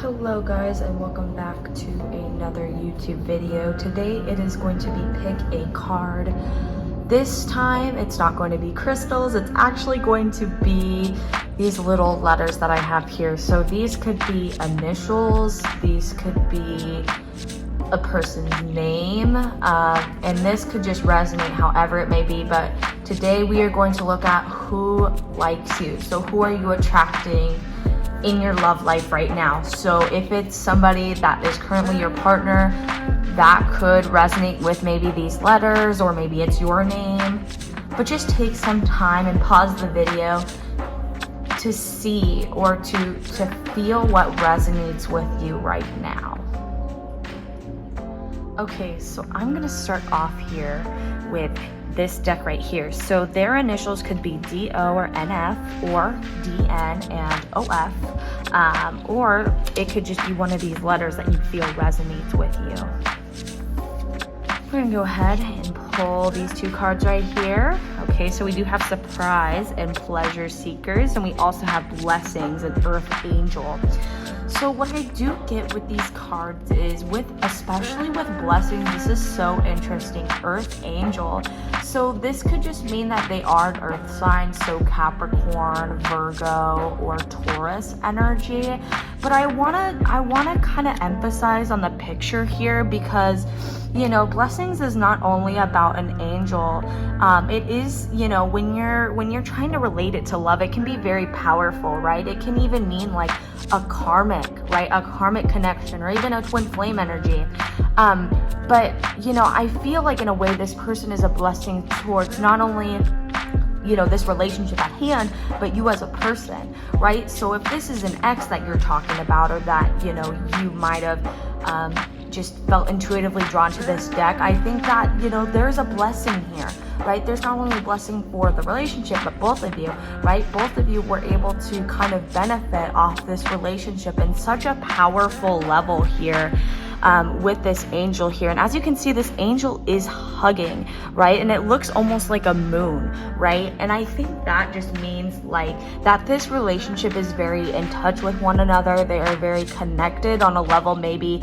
Hello guys, and welcome back to another YouTube video. Today it is going to be pick a card. This time it's not going to be crystals, it's actually going to be these little letters that I have here. So these could be initials, these could be a person's name, and this could just resonate however it may be, but today we are going to look at who likes you. So who are you attracting in your love life right now? So if it's somebody that is currently your partner, that could resonate with maybe these letters, or maybe it's your name. But just take some time and pause the video to see or to feel what resonates with you right now. Okay, so I'm gonna start off here with this deck right here. So their initials could be D-O or N-F, or D-N and O-F, or it could just be one of these letters that you feel resonates with you. We're gonna go ahead and pull these two cards right here. Okay, so we do have surprise and pleasure seekers, and we also have blessings and earth angel. So what I do get with these cards is, especially with blessings, this is so interesting. Earth angel. So this could just mean that they are an earth sign, so Capricorn, Virgo, or Taurus energy. But I wanna kind of emphasize on the picture here, because you know, blessings is not only about an angel. It is, you know, when you're trying to relate it to love, it can be very powerful, right? It can even mean like a karmic, right? A karmic connection, or even a twin flame energy. But you know, I feel like in a way this person is a blessing towards not only, you know, this relationship at hand, but you as a person, right? So if this is an ex that you're talking about, or that, you know, you might have just felt intuitively drawn to this deck, I think that, you know, there's a blessing here, right? There's not only a blessing for the relationship, but both of you, right? Both of you were able to kind of benefit off this relationship in such a powerful level here. With this angel here, and as you can see, this angel is hugging, right? And it looks almost like a moon, right? And I think that just means like that this relationship is very in touch with one another. They are very connected on a level maybe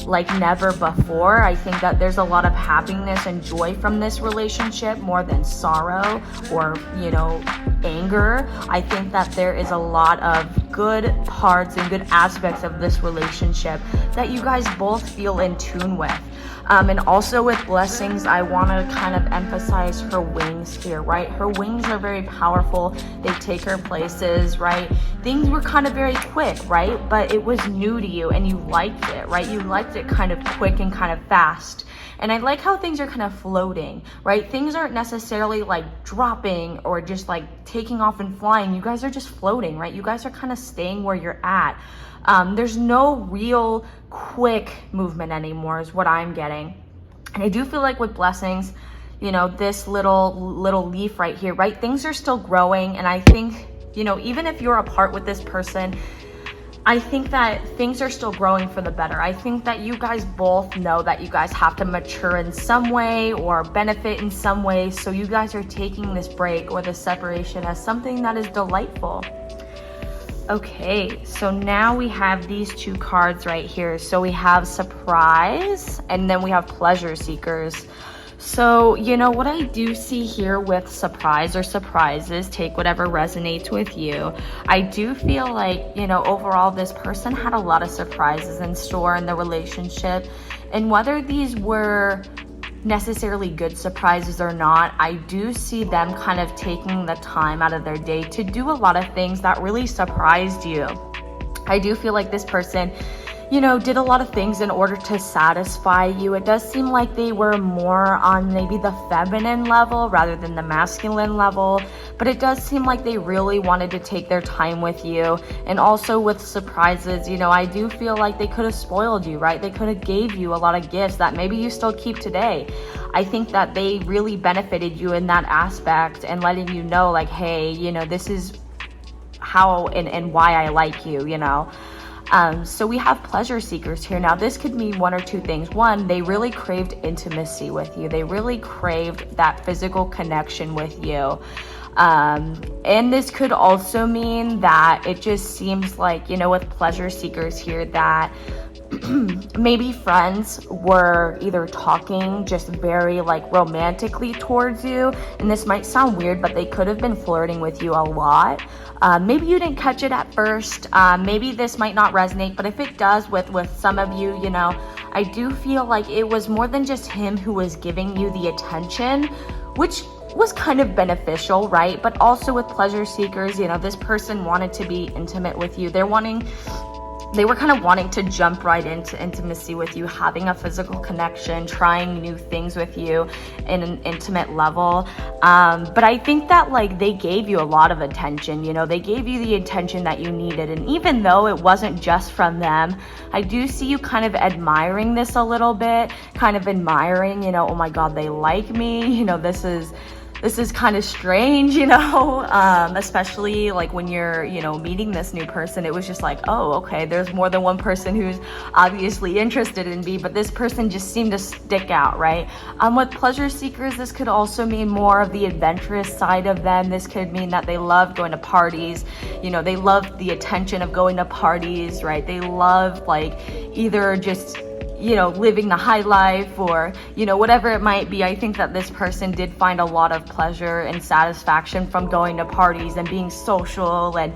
like never before. I think that there's a lot of happiness and joy from this relationship, more than sorrow or, you know, anger. I think that there is a lot of good parts and good aspects of this relationship that you guys both feel in tune with. And also with blessings, I want to kind of emphasize her wings here, right? Her wings are very powerful. They take her places, right? Things were kind of very quick, right? But it was new to you and you liked it, right? You liked it kind of quick and kind of fast. And I like how things are kind of floating, right? Things aren't necessarily like dropping or just like taking off and flying. You guys are just floating, right? You guys are kind of staying where you're at. There's no real quick movement anymore is what I'm getting. And I do feel like with blessings, you know, this little leaf right here, right? Things are still growing. And I think, you know, even if you're apart with this person, I think that things are still growing for the better. I think that you guys both know that you guys have to mature in some way or benefit in some way. So you guys are taking this break or this separation as something that is delightful. Okay, so now we have these two cards right here. So we have surprise, and then we have pleasure seekers. So, you know, what I do see here with surprise or surprises, take whatever resonates with you. I do feel like, you know, overall this person had a lot of surprises in store in the relationship. And whether these were necessarily good surprises or not, I do see them kind of taking the time out of their day to do a lot of things that really surprised you. I do feel like this person, you know, did a lot of things in order to satisfy you. It does seem like they were more on maybe the feminine level rather than the masculine level, but it does seem like they really wanted to take their time with you. And also with surprises, you know, I do feel like they could have spoiled you, right? They could have gave you a lot of gifts that maybe you still keep today. I think that they really benefited you in that aspect and letting you know like, hey, you know, this is how and why I like you, you know. So we have pleasure seekers here. Now this could mean one or two things. One, they really craved intimacy with you. They really craved that physical connection with you. And this could also mean that it just seems like, with pleasure seekers here, that maybe friends were either talking just very like romantically towards you, and this might sound weird, but they could have been flirting with you a lot. Maybe you didn't catch it at first. Maybe this might not resonate, but if it does with some of you, I do feel like it was more than just him who was giving you the attention, which was kind of beneficial, right? But also with pleasure seekers, this person wanted to be intimate with you. They were kind of wanting to jump right into intimacy with you, having a physical connection, trying new things with you in an intimate level. But I think that like they gave you a lot of attention, they gave you the attention that you needed. And even though it wasn't just from them, I do see you kind of admiring this a little bit, kind of admiring, oh my God, they like me, this is kind of strange, especially like when you're, meeting this new person. It was just like, oh, okay, there's more than one person who's obviously interested in me, but this person just seemed to stick out, right? With pleasure seekers, this could also mean more of the adventurous side of them. This could mean that they love going to parties, they love the attention of going to parties, right? They love like either just living the high life or, whatever it might be. I think that this person did find a lot of pleasure and satisfaction from going to parties and being social and,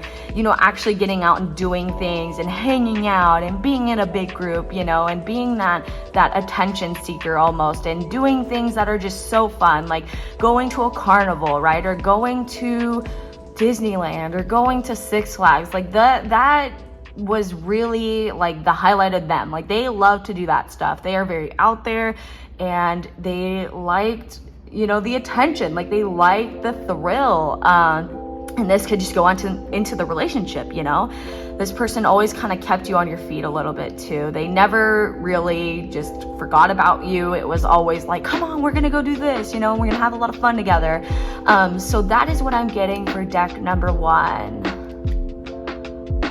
actually getting out and doing things and hanging out and being in a big group, and being that attention seeker almost, and doing things that are just so fun, like going to a carnival, right? Or going to Disneyland or going to Six Flags. Like that was really like the highlight of them. Like they love to do that stuff. They are very out there, and they liked, the attention. Like they liked the thrill. And this could just go on into the relationship, This person always kind of kept you on your feet a little bit too. They never really just forgot about you. It was always like, come on, we're gonna go do this, we're gonna have a lot of fun together. So that is what I'm getting for deck number 1.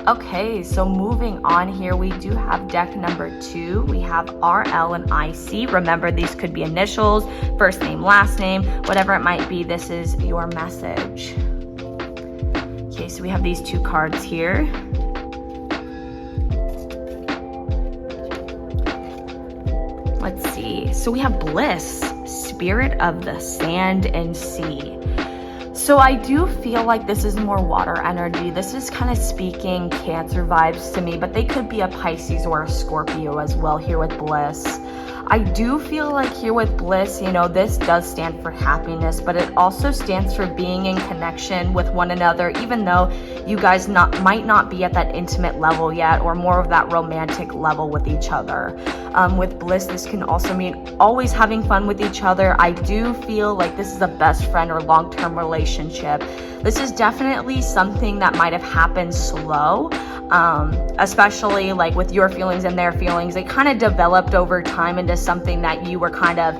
Okay, so moving on here, we do have deck number 2. We have RL and IC. Remember, these could be initials, first name, last name, whatever it might be. This is your message. Okay, so we have these 2 cards here. Let's see. So we have Bliss, Spirit of the Sand and Sea. So I do feel like this is more water energy. This is kind of speaking Cancer vibes to me, but they could be a Pisces or a Scorpio as well here with Bliss. I do feel like here with Bliss, this does stand for happiness, but it also stands for being in connection with one another, even though you guys might not be at that intimate level yet, or more of that romantic level with each other. With Bliss, this can also mean always having fun with each other. I do feel like this is a best friend or long-term relationship. This is definitely something that might have happened slow, especially like with your feelings and their feelings. It kind of developed over time into something that you were kind of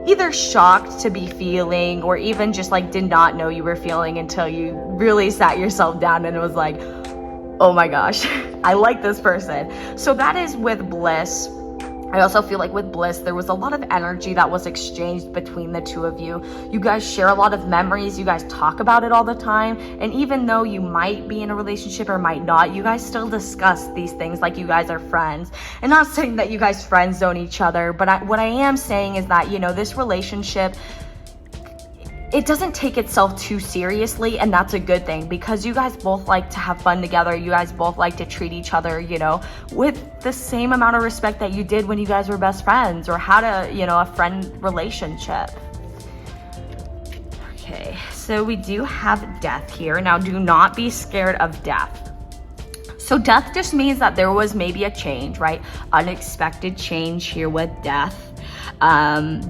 either shocked to be feeling, or even just like did not know you were feeling until you really sat yourself down and it was like, oh my gosh, I like this person. So that is with Bliss. I also feel like with Bliss, there was a lot of energy that was exchanged between the two of you. You guys share a lot of memories. You guys talk about it all the time. And even though you might be in a relationship or might not, you guys still discuss these things like you guys are friends. And not saying that you guys friend zone each other, but what I am saying is that, this relationship, it doesn't take itself too seriously, and that's a good thing, because you guys both like to have fun together. You guys both like to treat each other, with the same amount of respect that you did when you guys were best friends or had a friend relationship. Okay, so we do have Death here. Now, do not be scared of death. So death just means that there was maybe a change, right? Unexpected change here with Death.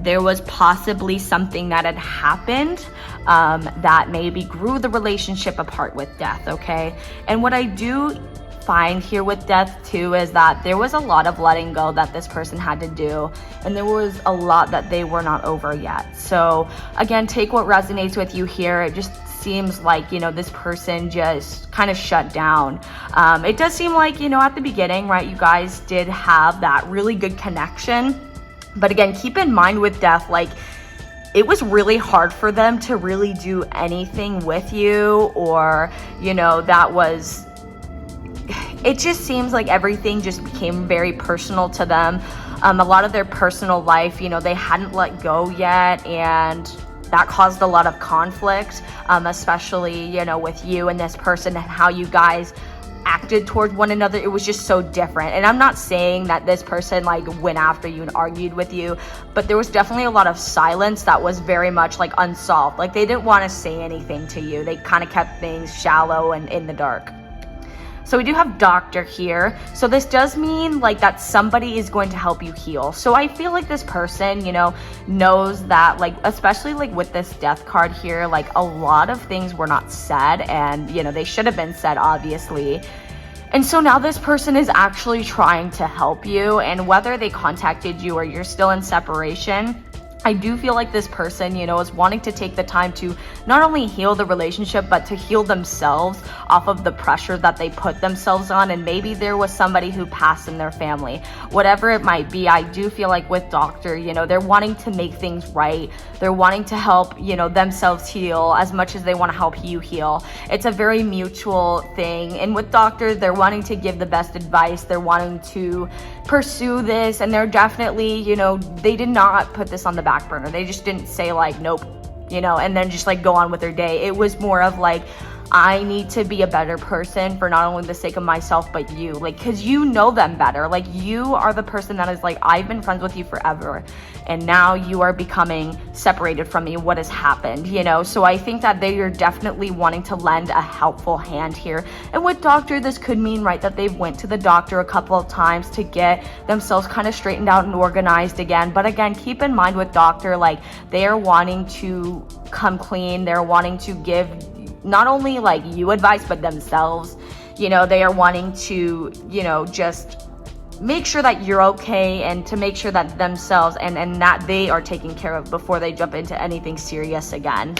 There was possibly something that had happened that maybe grew the relationship apart with Death, okay? And what I do find here with Death too is that there was a lot of letting go that this person had to do, and there was a lot that they were not over yet. So again, take what resonates with you here. It just seems like, this person just kind of shut down. It does seem like, at the beginning, right, you guys did have that really good connection. But again, keep in mind with Death, like, it was really hard for them to really do anything with you, or, you know, it just seems like everything just became very personal to them. A lot of their personal life, you know, they hadn't let go yet, and that caused a lot of conflict, especially, you know, with you and this person and how you guys acted towards one another. It was just so different. And I'm not saying that this person like went after you and argued with you, but there was definitely a lot of silence that was very much like unsolved. Like they didn't want to say anything to you. They kind of kept things shallow and in the dark. So we do have doctor here. So this does mean like that somebody is going to help you heal. So I feel like this person, you know, knows that, like, especially like with this death card here, like a lot of things were not said, and, you know, they should have been said, obviously. And so now this person is actually trying to help you, and whether they contacted you or you're still in separation, I do feel like this person, you know, is wanting to take the time to not only heal the relationship, but to heal themselves off of the pressure that they put themselves on. And maybe there was somebody who passed in their family, whatever it might be. I do feel like with doctor, you know, they're wanting to make things right. They're wanting to help, you know, themselves heal as much as they want to help you heal. It's a very mutual thing. And with doctor, they're wanting to give the best advice. They're wanting to pursue this, and they're definitely, you know, they did not put this on the back burner. They just didn't say like, nope, you know, and then just like go on with their day. It was more of like, I need to be a better person for not only the sake of myself, but you, like, because you know them better. Like, you are the person that is like, I've been friends with you forever, and now you are becoming separated from me. What has happened, you know? So I think that they are definitely wanting to lend a helpful hand here. And with doctor, this could mean, right, that they've went to the doctor a couple of times to get themselves kind of straightened out and organized again. But again, keep in mind with doctor, like, they are wanting to come clean. They're wanting to give not only like you advice, but themselves. You know, they are wanting to, you know, just make sure that you're okay, and to make sure that themselves and that they are taken care of before they jump into anything serious again.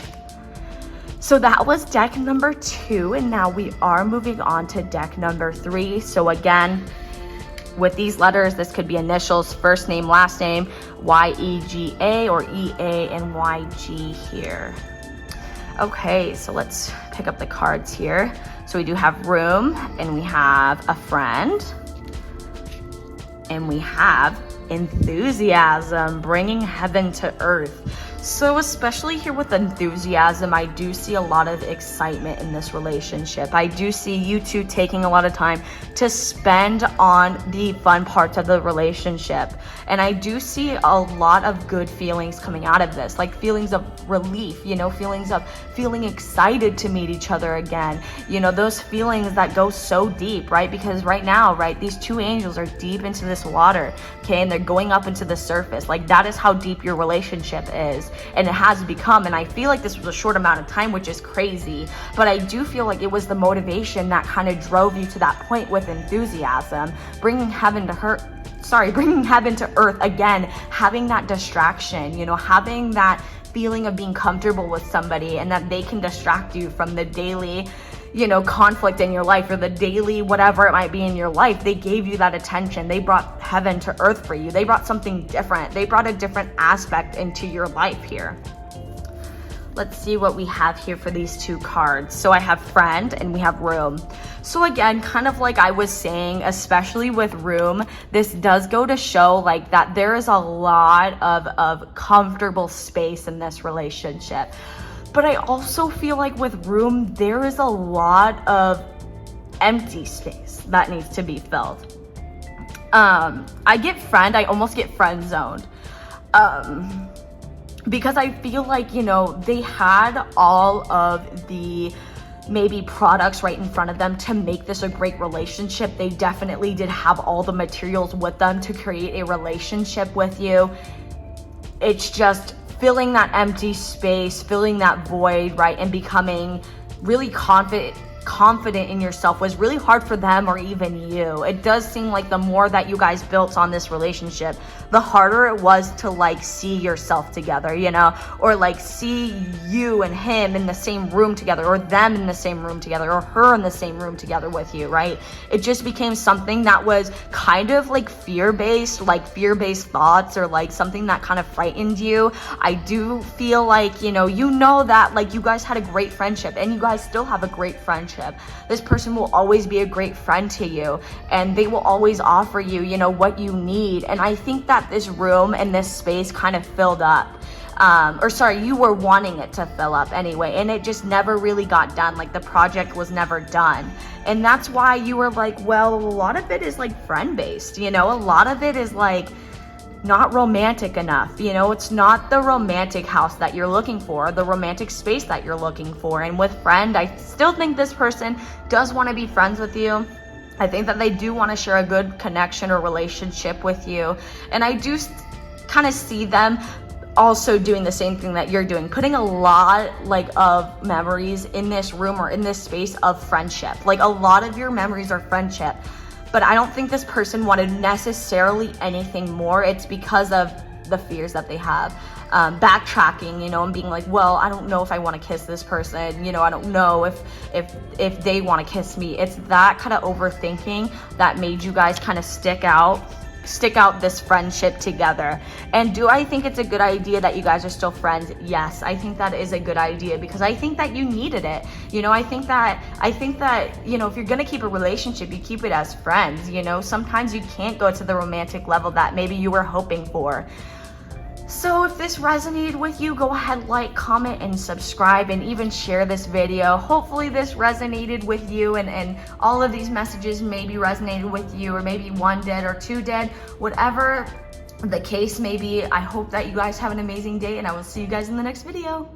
So that was deck number 2, and now we are moving on to deck number 3. So again, with these letters, this could be initials, first name, last name, Y-E-G-A or E-A-N-Y-G here. Okay, so let's pick up the cards here. So we do have room, and we have a friend, and we have enthusiasm, bringing heaven to earth. So especially here with enthusiasm, I do see a lot of excitement in this relationship. I do see you two taking a lot of time to spend on the fun parts of the relationship. And I do see a lot of good feelings coming out of this, like feelings of relief, you know, feelings of feeling excited to meet each other again. You know, those feelings that go so deep, right? Because right now, right, these two angels are deep into this water, okay? And they're going up into the surface. Like, that is how deep your relationship is. And it has become, and I feel like this was a short amount of time, which is crazy, but I do feel like it was the motivation that kind of drove you to that point with enthusiasm, bringing heaven to earth again, having that distraction, you know, having that feeling of being comfortable with somebody, and that they can distract you from the daily, you know, conflict in your life, or the daily whatever it might be in your life. They gave you that attention. They brought heaven to earth for you. They brought something different. They brought a different aspect into your life here. Let's see what we have here for these two cards. So I have friend, and we have room. So again, kind of like I was saying, especially with room, this does go to show like that there is a lot of comfortable space in this relationship. But I also feel like with room, there is a lot of empty space that needs to be filled. I get friend, I almost get friend zoned. Because I feel like, you know, they had all of the maybe products right in front of them to make this a great relationship. They definitely did have all the materials with them to create a relationship with you. It's just filling that empty space, filling that void, right? And becoming really confident confident in yourself was really hard for them or even you. It does seem like the more that you guys built on this relationship, the harder it was to like see yourself together, you know, or like see you and him in the same room together, or them in the same room together, or her in the same room together with you, right? It just became something that was kind of like fear-based thoughts, or like something that kind of frightened you. I do feel like, you know that like you guys had a great friendship, and you guys still have a great friendship. This person will always be a great friend to you, and they will always offer you, you know, what you need. And I think that this room and this space kind of filled up. You were wanting it to fill up anyway, and it just never really got done. Like the project was never done. And that's why you were like, well, a lot of it is like friend-based, you know, a lot of it is like not romantic enough. You know, it's not the romantic house that you're looking for, the romantic space that you're looking for. And with friend, I still think this person does want to be friends with you. I think that they do want to share a good connection or relationship with you. And I do kind of see them also doing the same thing that you're doing, putting a lot like of memories in this room or in this space of friendship. Like a lot of your memories are friendship. But I don't think this person wanted necessarily anything more. It's because of the fears that they have. Backtracking, you know, and being like, well, I don't know if I want to kiss this person. You know, I don't know if they want to kiss me. It's that kind of overthinking that made you guys kind of stick out this friendship together. And do I think it's a good idea that you guys are still friends? Yes, I think that is a good idea, because I think that you needed it. You know, I think that, you know, if you're gonna keep a relationship, you keep it as friends. You know, sometimes you can't go to the romantic level that maybe you were hoping for. So if this resonated with you, go ahead, like, comment, and subscribe, and even share this video. Hopefully this resonated with you, and all of these messages maybe resonated with you, or maybe one did or two did. Whatever the case may be, I hope that you guys have an amazing day, and I will see you guys in the next video.